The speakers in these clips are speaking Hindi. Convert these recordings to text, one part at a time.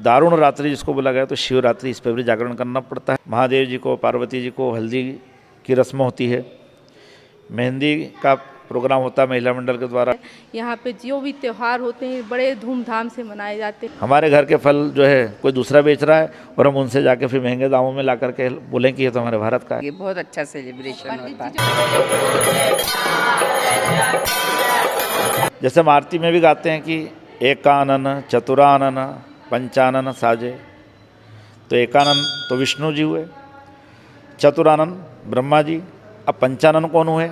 दारुण रात्रि जिसको बोला गया, तो शिवरात्रि, इस पर भी जागरण करना पड़ता है। महादेव जी को, पार्वती जी को हल्दी की रस्म होती है। मेहंदी का प्रोग्राम होता है महिला मंडल के द्वारा। यहाँ पे जो भी त्यौहार होते हैं बड़े धूमधाम से मनाए जाते हैं। हमारे घर के फल जो है कोई दूसरा बेच रहा है और हम उनसे जाके फिर महंगे दामों में ला करके बोलें कि ये तो हमारे भारत का है। ये बहुत अच्छा सेलिब्रेशन होता है। जैसे हम आरती में भी गाते हैं कि एकानन चतुरानन पंचानन साजे, तो एकानन तो विष्णु जी हुए, चतुरानन ब्रह्मा जी, अब पंचानन कौन हुए?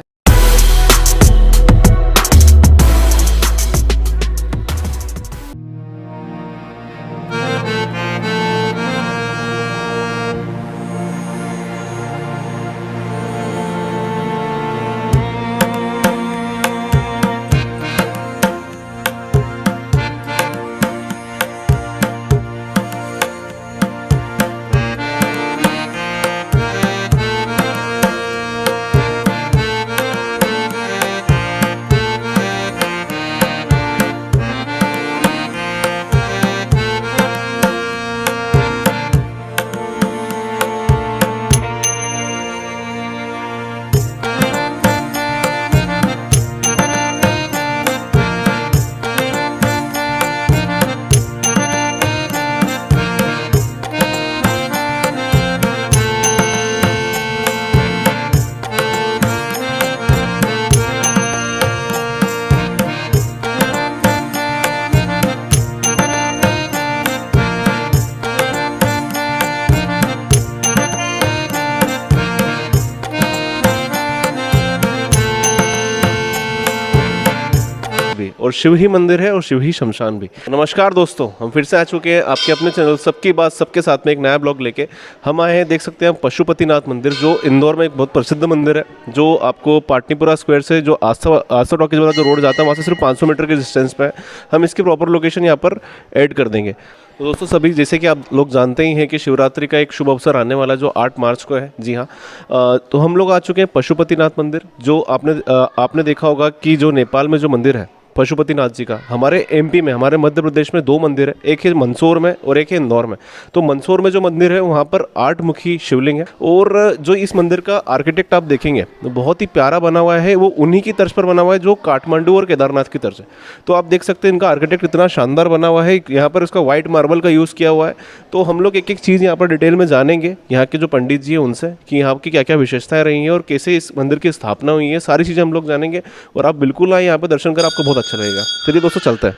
और शिव ही मंदिर है और शिव ही शमशान भी। नमस्कार दोस्तों, हम फिर से आ चुके हैं आपके अपने चैनल सबकी बात सबके साथ में एक नया ब्लॉग लेके। हम आए हैं, देख सकते हैं पशुपतिनाथ मंदिर, जो इंदौर में एक बहुत प्रसिद्ध मंदिर है, जो आपको पाटनीपुरा स्क्वायर से जो आस्था टॉकीज वाला जो रोड जाता है वहाँ से सिर्फ 500 मीटर के डिस्टेंस पे है। हम इसकी प्रॉपर लोकेशन यहाँ पर ऐड कर देंगे। तो दोस्तों सभी, जैसे कि आप लोग जानते ही हैं कि शिवरात्रि का एक शुभ अवसर आने वाला जो 8 मार्च को है। जी हाँ, तो हम लोग आ चुके हैं पशुपतिनाथ मंदिर, जो आपने देखा होगा कि जो नेपाल में जो मंदिर है पशुपतिनाथ जी का, हमारे एमपी में, हमारे मध्य प्रदेश में 2 मंदिर है, एक है मंदसौर में और एक है इंदौर में। तो मंदसौर में जो मंदिर है वहाँ पर 8 मुखी शिवलिंग है, और जो इस मंदिर का आर्किटेक्ट आप देखेंगे तो बहुत ही प्यारा बना हुआ है। वो उन्हीं की तर्ज पर बना हुआ है जो काठमांडू और केदारनाथ की तर्ज है। तो आप देख सकते हैं इनका आर्किटेक्ट इतना शानदार बना हुआ है। यहाँ पर उसका व्हाइट मार्बल का यूज़ किया हुआ है। तो हम लोग एक एक चीज़ यहाँ पर डिटेल में जानेंगे यहाँ के जो पंडित जी हैं उनसे, कि यहाँ की क्या क्या विशेषताएं रही हैं और कैसे इस मंदिर की स्थापना हुई है। सारी चीज़ें हम लोग जानेंगे, और आप बिल्कुल आए यहाँ पर दर्शन कर, आपको बहुत अच्छा लगेगा। चलिए दोस्तों चलते हैं।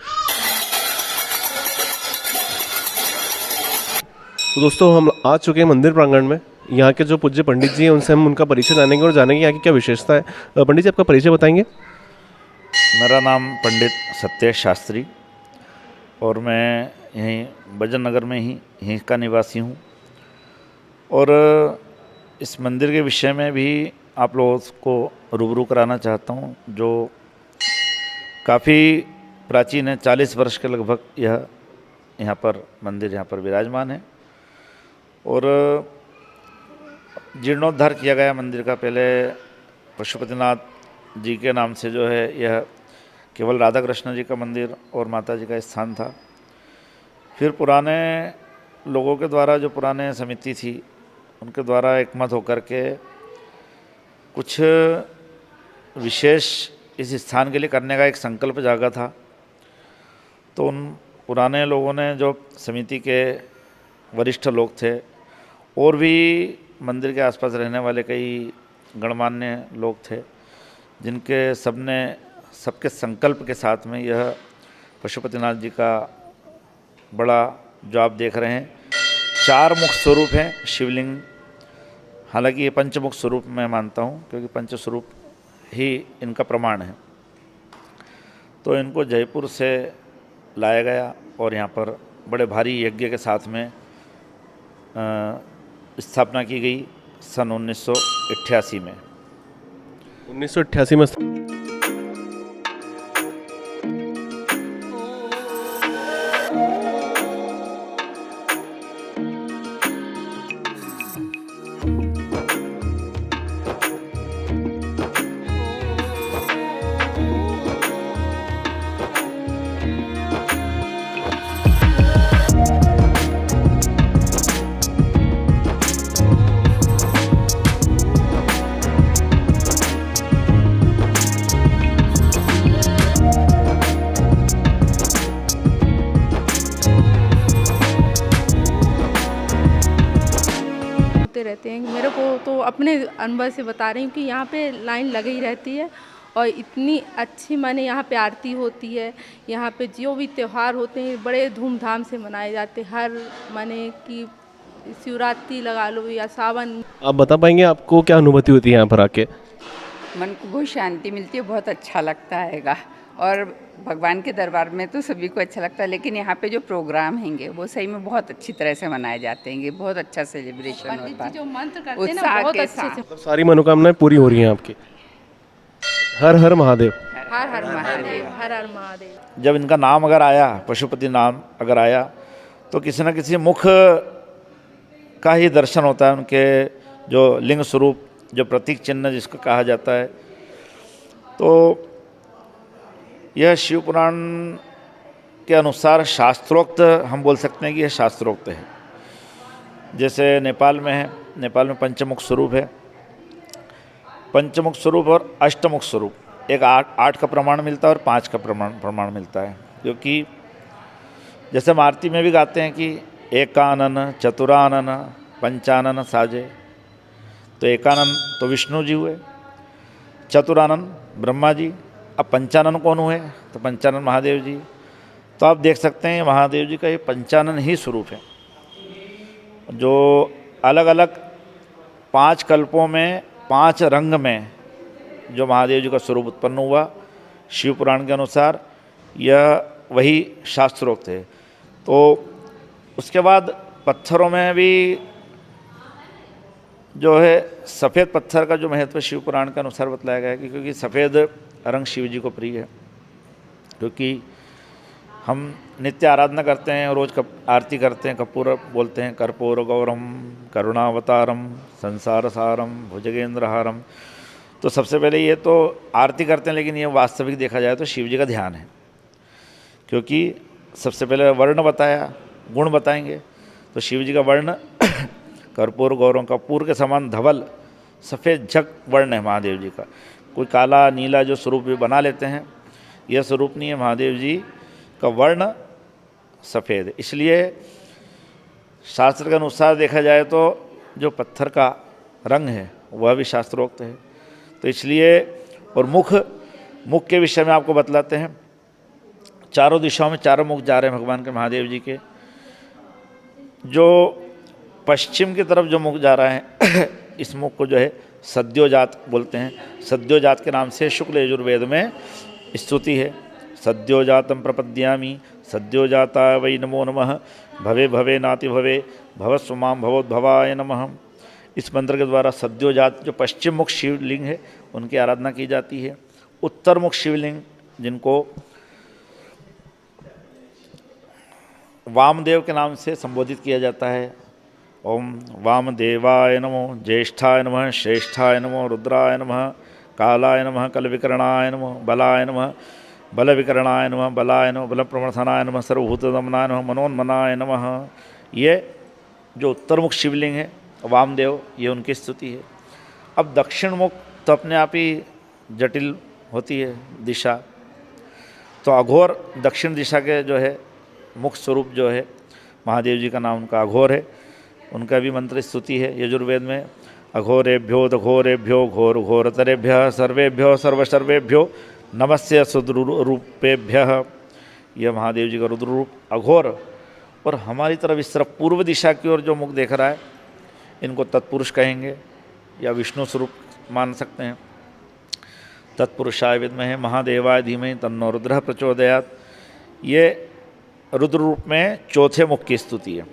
तो दोस्तों हम आ चुके हैं मंदिर प्रांगण में। यहाँ के जो पूज्य पंडित जी हैं उनसे हम उनका परिचय जानेंगे और जानेंगे यहाँ की क्या विशेषता है। पंडित जी, आपका परिचय बताएंगे? मेरा नाम पंडित सत्येश शास्त्री, और मैं यहीं भजन नगर में ही यहीं का निवासी हूँ। और इस मंदिर के विषय में भी आप लोगों को रूबरू कराना चाहता हूँ, जो काफ़ी प्राचीन है। 40 वर्ष के लगभग यह यहाँ पर मंदिर यहाँ पर विराजमान है, और जीर्णोद्धार किया गया मंदिर का। पहले पशुपतिनाथ जी के नाम से जो है यह केवल राधा कृष्ण जी का मंदिर और माता जी का स्थान था। फिर पुराने लोगों के द्वारा, जो पुराने समिति थी, उनके द्वारा एकमत होकर के कुछ विशेष इस स्थान के लिए करने का एक संकल्प जागा था। तो उन पुराने लोगों ने, जो समिति के वरिष्ठ लोग थे, और भी मंदिर के आसपास रहने वाले कई गणमान्य लोग थे, जिनके सबके संकल्प के साथ में यह पशुपतिनाथ जी का बड़ा, जो आप देख रहे हैं, 4 मुख स्वरूप हैं शिवलिंग। हालांकि ये पंचमुख स्वरूप मैं मानता हूँ, क्योंकि पंच स्वरूप ही इनका प्रमाण है। तो इनको जयपुर से लाया गया और यहाँ पर बड़े भारी यज्ञ के साथ में स्थापना की गई सन 1988 में। 1988 में अपने अनुभव से बता रही हूँ कि यहाँ पे लाइन लगी ही रहती है और इतनी अच्छी माने यहाँ पे आरती होती है। यहाँ पे जो भी त्यौहार होते हैं बड़े धूमधाम से मनाए जाते हैं। हर माने कि शिवरात्रि लगा लो या सावन। आप बता पाएंगे आपको क्या अनुभूति होती है यहाँ पर आके? मन को बहुत शांति मिलती है, बहुत अच्छा लगता हैगा। और भगवान के दरबार में तो सभी को अच्छा लगता है, लेकिन यहाँ पे जो प्रोग्राम हैंगे वो सही में बहुत अच्छी तरह से मनाए जाते हैं। बहुत अच्छा सेलिब्रेशन होता है, जो मंत्र करते हैं ना उत्साह बहुत के अच्छे से। साथ। सारी मनोकामनाएं पूरी हो रही हैं आपकी। हर हर महादेव। हर हर महादेव, हर हर महादेव। जब इनका नाम अगर आया, पशुपति नाम अगर आया, तो किसी न किसी मुख का ही दर्शन होता है। उनके जो लिंग स्वरूप, जो प्रतीक चिन्ह जिसको कहा जाता है, तो यह शिव पुराण के अनुसार शास्त्रोक्त हम बोल सकते हैं कि यह शास्त्रोक्त है। जैसे नेपाल में है, नेपाल में पंचमुख स्वरूप है। पंचमुख स्वरूप और अष्टमुख स्वरूप, एक 8 का प्रमाण मिलता है और 5 का प्रमाण मिलता है। क्योंकि जैसे हम आरती में भी गाते हैं कि एकानन चतुरानन पंचानन साजे, तो एकानन तो विष्णु जी हुए, चतुरानन ब्रह्मा जी, अब पंचानन कौन हुए? तो पंचानन महादेव जी। तो आप देख सकते हैं महादेव जी का ये पंचानन ही स्वरूप है, जो अलग अलग 5 कल्पों में 5 रंग में जो महादेव जी का स्वरूप उत्पन्न हुआ शिव पुराण के अनुसार, यह वही शास्त्रोक्त है। तो उसके बाद पत्थरों में भी जो है सफ़ेद पत्थर का जो महत्व शिव पुराण के अनुसार बतलाया गया है, क्योंकि सफ़ेद रंग शिव जी को प्रिय है। क्योंकि हम नित्य आराधना करते हैं, रोज़ आरती करते हैं, कपूर बोलते हैं, कर्पूर गौरम करुणावतारम संसार सारम भुजगेंद्रहारम। तो सबसे पहले ये तो आरती करते हैं, लेकिन ये वास्तविक देखा जाए तो शिव जी का ध्यान है। क्योंकि सबसे पहले वर्ण बताया, गुण बताएंगे, तो शिव जी का वर्ण कर्पूर गौरम, कपूर के समान धवल सफ़ेद झक वर्ण है महादेव जी का। कोई काला नीला जो स्वरूप भी बना लेते हैं, यह स्वरूप नहीं है। महादेव जी का वर्ण सफ़ेद, इसलिए शास्त्र के अनुसार देखा जाए तो जो पत्थर का रंग है वह भी शास्त्रोक्त है। तो इसलिए, और मुख के विषय में आपको बतलाते हैं, चारों दिशाओं में चारों मुख जा रहे हैं भगवान के महादेव जी के। जो पश्चिम की तरफ जो मुख जा रहा है इस मुख को जो है सद्योजात बोलते हैं। सद्योजात के नाम से शुक्ल यजुर्वेद में स्तुति है। सद्योजातम प्रपद्यामि सद्योजाताय वै नमो नमः भवे भवे नाति भवे भवस्व मां भवोद्भवाय नमः। इस मंत्र के द्वारा सद्योजात जो पश्चिम मुख शिवलिंग है उनकी आराधना की जाती है। उत्तर मुख शिवलिंग जिनको वामदेव के नाम से संबोधित किया जाता है, ओम वामदेवाय नमो, ज्येष्ठाय नमः, श्रेष्ठाय नमो, रुद्राय नमः, कालाय नमः, कलविकरणाय नमः, बलाय नमः, बलविकरणाय नमः, बलाय नमः, बलप्रमथनाय नमः, सर्वभूतदमनाय नमः, मनोन्मनाय नमः। ये जो उत्तरमुख शिवलिंग है वामदेव, ये उनकी स्तुति है। अब दक्षिण मुख तो अपने आप ही जटिल होती है दिशा, तो अघोर दक्षिण दिशा के जो है मुख स्वरूप जो है महादेव जी का नाम उनका अघोर है। उनका भी मंत्र स्तुति है यजुर्वेद में, अघोरेभ्यो दघोरेभ्यो घोर घोरतरेभ्य सर्वेभ्यो सर्वसर्वेभ्यो नमस्य रुद्रूपेभ्य। यह महादेव जी का रुद्र रूप अघोर। और हमारी तरफ इस तरफ पूर्व दिशा की ओर जो मुख देख रहा है इनको तत्पुरुष कहेंगे या विष्णु स्वरूप मान सकते हैं। तत्पुरुषाय विद्महे महादेवाय धीमहि तन्नो रुद्रः प्रचोदयात्। ये रुद्र रूप में चौथे मुख की स्तुति है।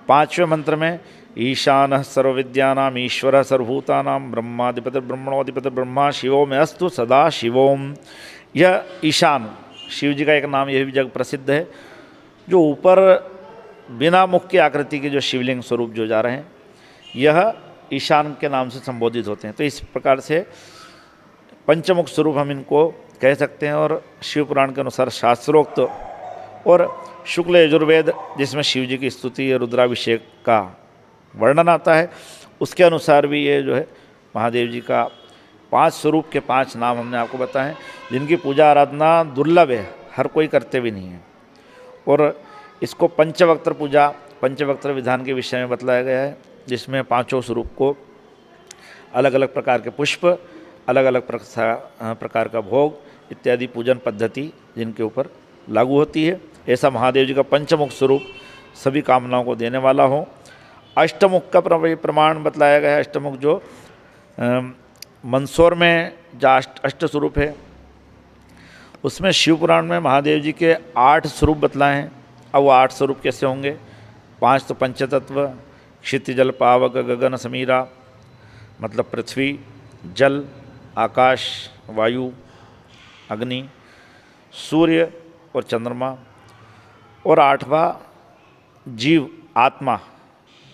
5वें मंत्र में ईशानः सर्वविद्यानाम ईश्वरः सर्वभूतानां ब्रह्माधिपति ब्रह्मणोधिपति ब्रह्मा शिवो में अस्तु सदा शिवोम। यह ईशान शिव जी का एक नाम, यह भी जग प्रसिद्ध है। जो ऊपर बिना मुख की आकृति के जो शिवलिंग स्वरूप जो जा रहे हैं यह ईशान के नाम से संबोधित होते हैं। तो इस प्रकार से पंचमुख स्वरूप हम इनको कह सकते हैं। और शिव पुराण के अनुसार शास्त्रोक्त और शुक्ल यजुर्वेद जिसमें शिव जी की स्तुति रुद्राभिषेक का वर्णन आता है उसके अनुसार भी ये जो है महादेव जी का 5 स्वरूप के 5 नाम हमने आपको बताएं, जिनकी पूजा आराधना दुर्लभ है, हर कोई करते भी नहीं है। और इसको पंचवक्त्र पूजा, पंचवक्त्र विधान के विषय में बतलाया गया है, जिसमें 5 स्वरूप को अलग अलग प्रकार के पुष्प, अलग अलग प्रकार का भोग इत्यादि पूजन पद्धति जिनके ऊपर लागू होती है। ऐसा महादेव जी का पंचमुख स्वरूप सभी कामनाओं को देने वाला हो। अष्टमुख का प्रमाण बतलाया गया है। अष्टमुख जो मंदसौर में जो अष्ट स्वरूप है, उसमें शिव पुराण में महादेव जी के 8 स्वरूप बतलाए हैं। अब वो 8 स्वरूप कैसे होंगे? 5 तो पंचतत्व, क्षिति जल पावक गगन समीरा, मतलब पृथ्वी, जल, आकाश, वायु, अग्नि, सूर्य और चंद्रमा, और 8वां जीव आत्मा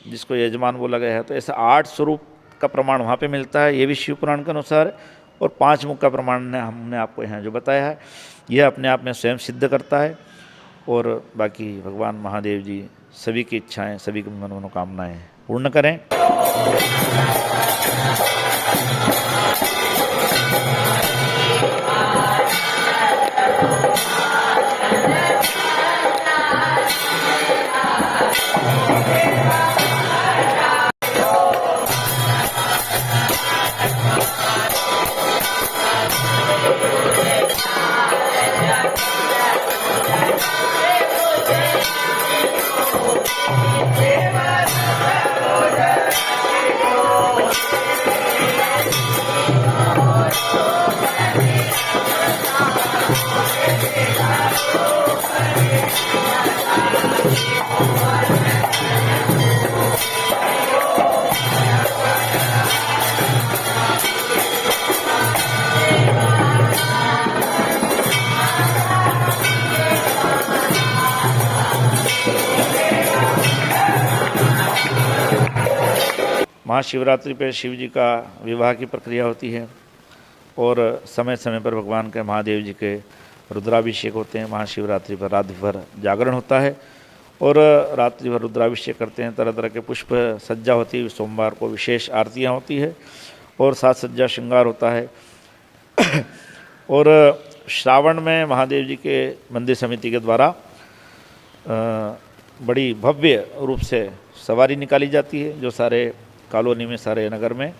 जिसको यजमान बोला गया है। तो ऐसा 8 स्वरूप का प्रमाण वहाँ पे मिलता है, ये भी शिव पुराण के अनुसार। और 5 मुख का प्रमाण हमने आपको यहाँ जो बताया है, यह अपने आप में स्वयं सिद्ध करता है। और बाकी भगवान महादेव जी सभी की इच्छाएं, सभी की मनोकामनाएं पूर्ण करें। महाशिवरात्रि पे शिव जी का विवाह की प्रक्रिया होती है और समय समय पर भगवान के महादेव जी के रुद्राभिषेक होते हैं। महाशिवरात्रि पर रात भर जागरण होता है और रात्रि भर रुद्राभिषेक करते हैं। तरह तरह के पुष्प सज्जा होती है। सोमवार को विशेष आरतियाँ होती है और साज सज्जा श्रृंगार होता है। और श्रावण में महादेव जी के मंदिर समिति के द्वारा बड़ी भव्य रूप से सवारी निकाली जाती है, जो सारे कॉलोनी में, सारे नगर में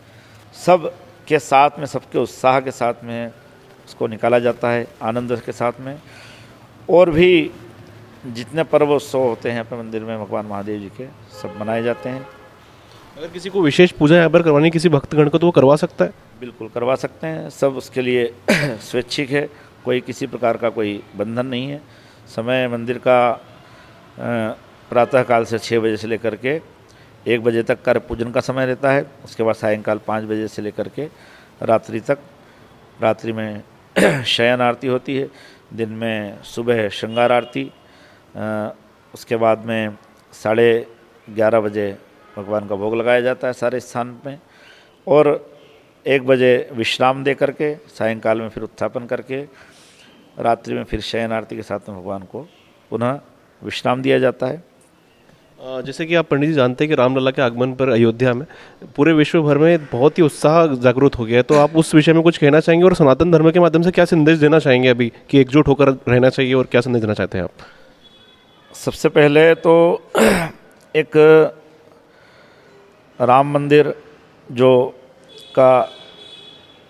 सब के साथ में, सबके उत्साह के साथ में उसको निकाला जाता है, आनंद के साथ में। और भी जितने पर्व उत्सव होते हैं अपने मंदिर में भगवान महादेव जी के, सब मनाए जाते हैं। अगर किसी को विशेष पूजा यहाँ पर करवानी किसी भक्तगण को, तो वो करवा सकता है? बिल्कुल करवा सकते हैं। सब उसके लिए स्वैच्छिक है, कोई किसी प्रकार का कोई बंधन नहीं है। समय मंदिर का प्रातःकाल से 6 बजे से लेकर के 1 बजे तक का पूजन का समय रहता है। उसके बाद सायंकाल 5 बजे से लेकर के रात्रि तक, रात्रि में शयन आरती होती है, दिन में सुबह श्रृंगार आरती, उसके बाद में 11:30 बजे भगवान का भोग लगाया जाता है सारे स्थान में, और 1 बजे विश्राम दे करके सायंकाल में फिर उत्थापन करके रात्रि में फिर शयन आरती के साथ में भगवान को पुनः विश्राम दिया जाता है। जैसे कि आप पंडित जी जानते हैं कि रामलला के आगमन पर अयोध्या में पूरे विश्व भर में बहुत ही उत्साह जागृत हो गया है, तो आप उस विषय में कुछ कहना चाहेंगे और सनातन धर्म के माध्यम से क्या संदेश देना चाहेंगे अभी कि एकजुट होकर रहना चाहिए, और क्या संदेश देना चाहते हैं आप? सबसे पहले तो एक राम मंदिर जो का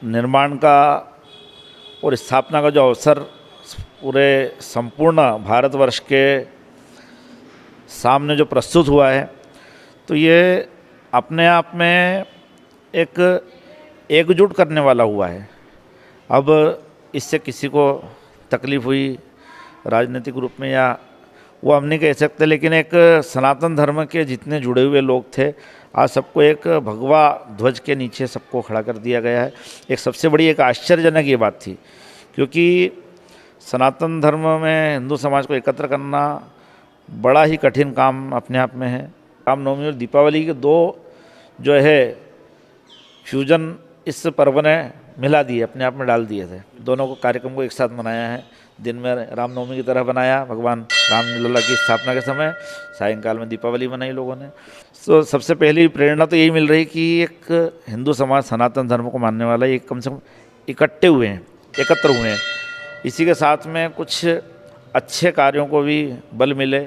निर्माण का और स्थापना का जो अवसर पूरे संपूर्ण भारतवर्ष के सामने जो प्रस्तुत हुआ है, तो ये अपने आप में एक एकजुट करने वाला हुआ है। अब इससे किसी को तकलीफ़ हुई राजनीतिक रूप में या वो हम नहीं कह सकते, लेकिन एक सनातन धर्म के जितने जुड़े हुए लोग थे, आज सबको एक भगवा ध्वज के नीचे सबको खड़ा कर दिया गया है। एक सबसे बड़ी एक आश्चर्यजनक ये बात थी, क्योंकि सनातन धर्म में हिंदू समाज को एकत्र करना बड़ा ही कठिन काम अपने आप में है। रामनवमी और दीपावली के 2 जो है फ्यूजन इस पर्व ने मिला दिए, अपने आप में डाल दिए थे। दोनों को कार्यक्रम को एक साथ मनाया है। दिन में रामनवमी की तरह बनाया भगवान रामलला की स्थापना के समय, सायंकाल में दीपावली मनाई लोगों ने। तो सबसे पहली प्रेरणा तो यही मिल रही कि एक हिंदू समाज सनातन धर्म को मानने वाला एक कम से कम इकट्ठे हुए हैं, एकत्र हुए हैं। इसी के साथ में कुछ अच्छे कार्यों को भी बल मिले,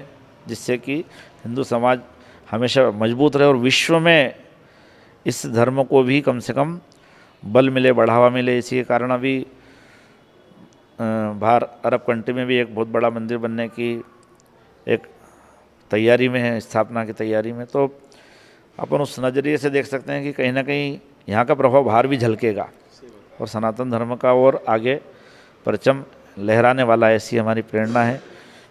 जिससे कि हिंदू समाज हमेशा मजबूत रहे और विश्व में इस धर्म को भी कम से कम बल मिले, बढ़ावा मिले। इसी के कारण अभी बाहर अरब कंट्री में भी एक बहुत बड़ा मंदिर बनने की एक तैयारी में है, स्थापना की तैयारी में। तो अपन उस नज़रिए से देख सकते हैं कि कहीं ना कहीं यहाँ का प्रभाव बाहर भी झलकेगा और सनातन धर्म का और आगे परचम लहराने वाला है, ऐसी हमारी प्रेरणा है।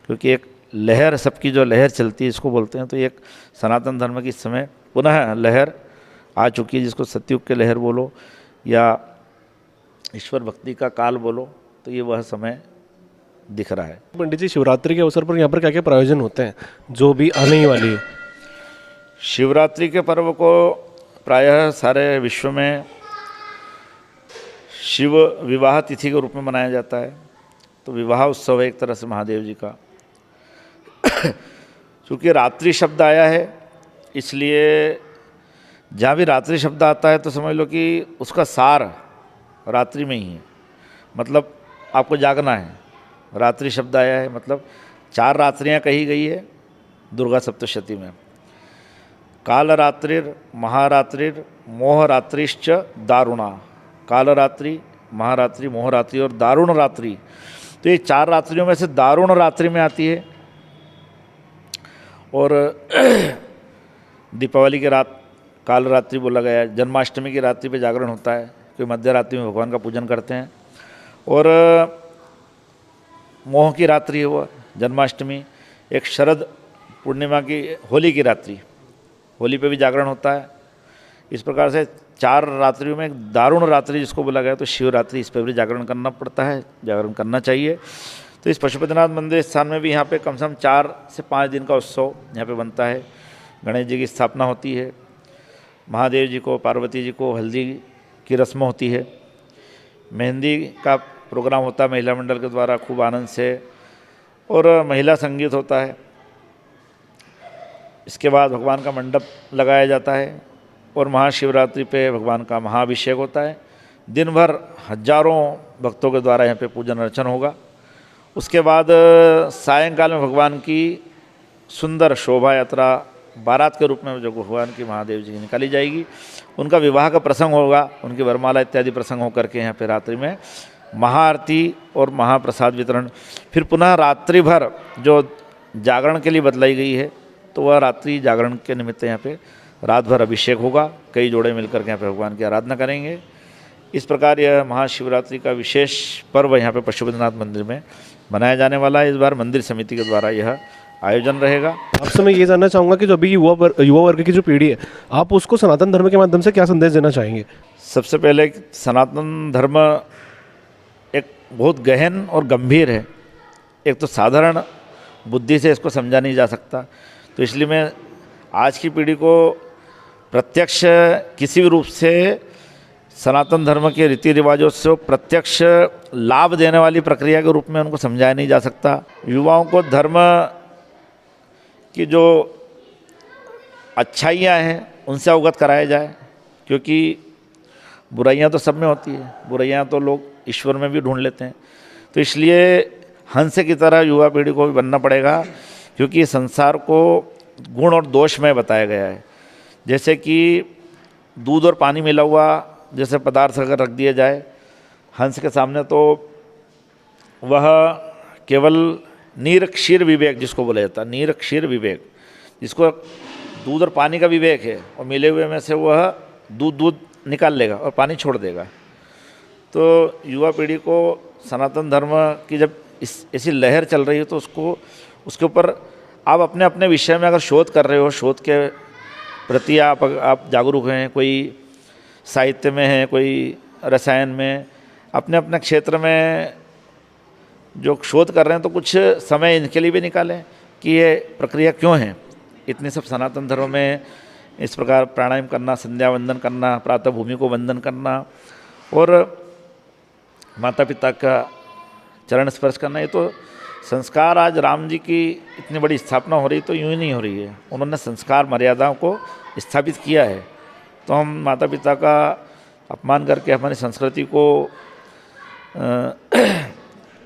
क्योंकि एक लहर, सबकी जो लहर चलती है इसको बोलते हैं, तो एक सनातन धर्म की इस समय पुनः लहर आ चुकी है, जिसको सतयुग के लहर बोलो या ईश्वर भक्ति का काल बोलो, तो ये वह समय दिख रहा है। पंडित जी, शिवरात्रि के अवसर पर यहाँ पर क्या क्या प्रायोजन होते हैं जो भी आने ही वाली है? शिवरात्रि के पर्व को प्रायः सारे विश्व में शिव विवाह तिथि के रूप में मनाया जाता है। तो विवाह उत्सव है एक तरह से महादेव जी का। क्योंकि रात्रि शब्द आया है, इसलिए जहाँ भी रात्रि शब्द आता है तो समझ लो कि उसका सार रात्रि में ही है। मतलब आपको जागना है। रात्रि शब्द आया है मतलब 4 रात्रियाँ कही गई है दुर्गा सप्तशती में। कालरात्रिर महारात्रिर मोहरात्रिश्च दारुणा। कालरात्रि, महारात्रि, मोहरात्रि और दारुण रात्रि, तो ये 4 रात्रियों में से दारुण रात्रि में आती है। और दीपावली की रात काल रात्रि बोला गया है। जन्माष्टमी की रात्रि पे जागरण होता है, कोई मध्य रात्रि में भगवान का पूजन करते हैं। और मोह की रात्रि है वो जन्माष्टमी। एक शरद पूर्णिमा की होली की रात्रि, होली पे भी जागरण होता है। इस प्रकार से 4 रात्रियों में एक दारुण रात्रि जिसको बोला गया, तो शिवरात्रि, इस पर भी जागरण करना पड़ता है, जागरण करना चाहिए। तो इस पशुपतिनाथ मंदिर स्थान में भी यहाँ पे कम से कम 4 से 5 दिन का उत्सव यहाँ पे बनता है। गणेश जी की स्थापना होती है, महादेव जी को, पार्वती जी को हल्दी की रस्म होती है, मेहंदी का प्रोग्राम होता है महिला मंडल के द्वारा खूब आनंद से, और महिला संगीत होता है। इसके बाद भगवान का मंडप लगाया जाता है और महाशिवरात्रि पे भगवान का महाअभिषेक होता है। दिन भर हजारों भक्तों के द्वारा यहाँ पे पूजन अर्चन होगा। उसके बाद सायंकाल में भगवान की सुंदर शोभा यात्रा बारात के रूप में जो भगवान की महादेव जी की निकाली जाएगी। उनका विवाह का प्रसंग होगा, उनकी वरमाला इत्यादि प्रसंग होकर के यहाँ पे रात्रि में महाआरती और महाप्रसाद वितरण। फिर पुनः रात्रि भर जो जागरण के लिए बतलाई गई है, तो वह रात्रि जागरण के निमित्त यहाँ पे रात भर अभिषेक होगा। कई जोड़े मिलकर के यहाँ पे भगवान की आराधना करेंगे। इस प्रकार यह महाशिवरात्रि का विशेष पर्व यहाँ पे पशुपतिनाथ मंदिर में मनाया जाने वाला है। इस बार मंदिर समिति के द्वारा यह आयोजन रहेगा। आपसे मैं ये जानना चाहूँगा कि जो अभी युवा वर्ग की जो पीढ़ी है, आप उसको सनातन धर्म के माध्यम से क्या संदेश देना चाहेंगे? सबसे पहले सनातन धर्म एक बहुत गहन और गंभीर है। एक तो साधारण बुद्धि से इसको समझा नहीं जा सकता, तो इसलिए मैं आज की पीढ़ी को प्रत्यक्ष किसी भी रूप से सनातन धर्म के रीति रिवाजों से प्रत्यक्ष लाभ देने वाली प्रक्रिया के रूप में उनको समझाया नहीं जा सकता। युवाओं को धर्म की जो अच्छाइयाँ हैं उनसे अवगत कराया जाए, क्योंकि बुराइयाँ तो सब में होती है, बुराइयाँ तो लोग ईश्वर में भी ढूंढ लेते हैं। तो इसलिए हंस की तरह युवा पीढ़ी को भी बनना पड़ेगा, क्योंकि संसार को गुण और दोष में बताया गया है। जैसे कि दूध और पानी मिला हुआ जैसे पदार्थ अगर रख दिया जाए हंस के सामने, तो वह केवल नीर क्षीर विवेक जिसको बोला जाता है, नीर क्षीर विवेक, जिसको दूध और पानी का विवेक है, और मिले हुए में से वह दूध निकाल लेगा और पानी छोड़ देगा। तो युवा पीढ़ी को सनातन धर्म की जब ऐसी लहर चल रही है, तो उसके ऊपर आप अपने अपने विषय में अगर शोध कर रहे हो, शोध के प्रति आप जागरूक हैं, कोई साहित्य में है, कोई रसायन में, अपने अपने क्षेत्र में जो शोध कर रहे हैं, तो कुछ समय इनके लिए भी निकालें कि ये प्रक्रिया क्यों है। इतने सब सनातन धर्म में इस प्रकार प्राणायाम करना, संध्या वंदन करना, प्रातः भूमि को वंदन करना और माता पिता का चरण स्पर्श करना, ये तो संस्कार। आज राम जी की इतनी बड़ी स्थापना हो रही तो यूँ ही नहीं हो रही है, उन्होंने संस्कार मर्यादाओं को स्थापित किया है। तो हम माता पिता का अपमान करके हमारी संस्कृति को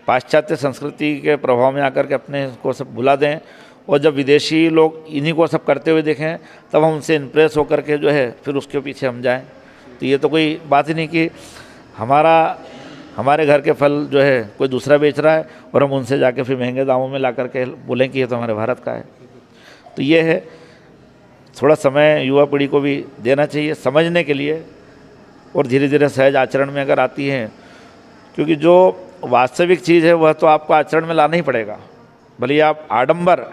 पाश्चात्य संस्कृति के प्रभाव में आकर के अपने को सब भुला दें और जब विदेशी लोग इन्हीं को सब करते हुए देखें तब हम उनसे इम्प्रेस होकर के जो है फिर उसके पीछे हम जाएं। तो ये तो कोई बात ही नहीं कि हमारे घर के फल जो है कोई दूसरा बेच रहा है और हम उनसे जाके फिर महंगे दामों में ला करके बोलें कि ये तो हमारे भारत का है। तो ये है, थोड़ा समय युवा पीढ़ी को भी देना चाहिए समझने के लिए, और धीरे धीरे सहज आचरण में अगर आती हैं, क्योंकि जो वास्तविक चीज़ है वह तो आपको आचरण में लाना ही पड़ेगा। भले आप आडंबर,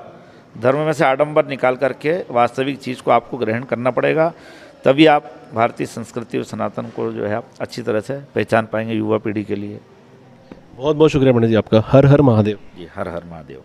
धर्म में से आडंबर निकाल करके वास्तविक चीज़ को आपको ग्रहण करना पड़ेगा, तभी आप भारतीय संस्कृति और सनातन को जो है आप अच्छी तरह से पहचान पाएंगे युवा पीढ़ी के लिए। बहुत बहुत शुक्रिया पंडित जी आपका। हर हर महादेव। जी, हर हर महादेव।